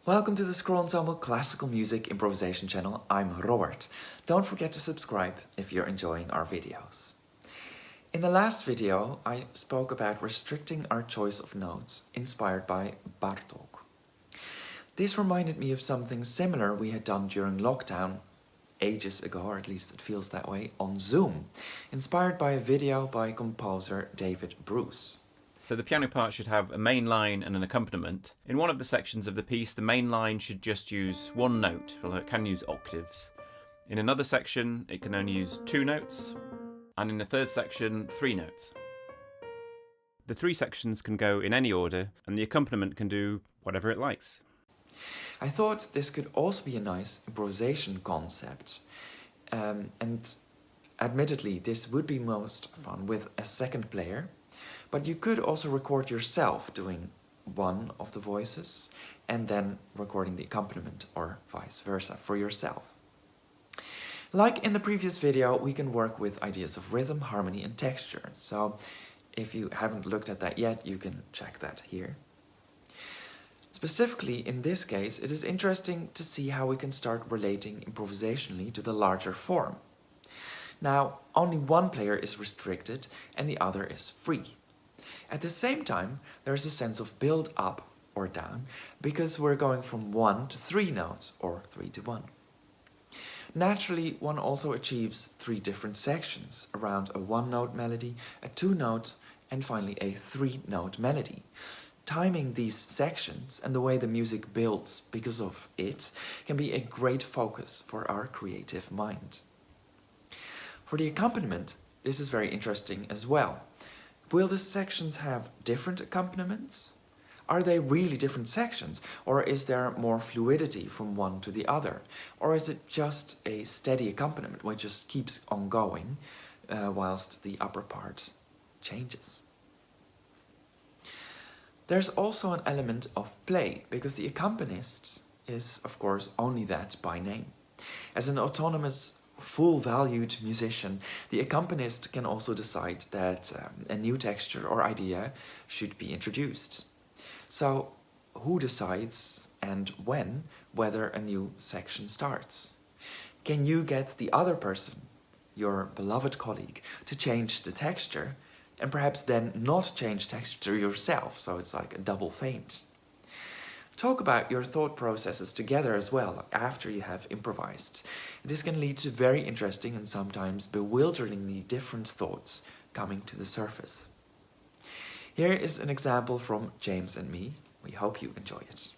Welcome to the Scroll Ensemble Classical Music Improvisation channel. I'm Robert. Don't forget to subscribe if you're enjoying our videos. In the last video, I spoke about restricting our choice of notes, inspired by Bartók. This reminded me of something similar we had done during lockdown, ages ago, or at least it feels that way, on Zoom, inspired by a video by composer David Bruce. So the piano part should have a main line and an accompaniment. In one of the sections of the piece, the main line should just use one note, although it can use octaves. In another section, it can only use 2 notes, and in the third section, 3 notes. The 3 sections can go in any order, and the accompaniment can do whatever it likes. I thought this could also be a nice improvisation concept, and admittedly this would be most fun with a second player. But you could also record yourself doing one of the voices and then recording the accompaniment, or vice versa for yourself. Like in the previous video, we can work with ideas of rhythm, harmony and texture. So if you haven't looked at that yet, you can check that here. Specifically in this case, it is interesting to see how we can start relating improvisationally to the larger form. Now, only one player is restricted and the other is free. At the same time, there is a sense of build up or down because we're going from 1 to 3 notes, or 3 to 1. Naturally, one also achieves 3 different sections around a 1-note melody, a 2-note, and finally a 3-note melody. Timing these sections and the way the music builds because of it can be a great focus for our creative mind. For the accompaniment, this is very interesting as well. Will the sections have different accompaniments? Are they really different sections, or is there more fluidity from one to the other? Or is it just a steady accompaniment which just keeps on going whilst the upper part changes? There's also an element of play, because the accompanist is, of course, only that by name. As an autonomous, full-valued musician, the accompanist can also decide that a new texture or idea should be introduced. So, who decides and when whether a new section starts? Can you get the other person, your beloved colleague, to change the texture and perhaps then not change texture yourself, so it's like a double feint? Talk about your thought processes together as well after you have improvised. This can lead to very interesting and sometimes bewilderingly different thoughts coming to the surface. Here is an example from James and me. We hope you enjoy it.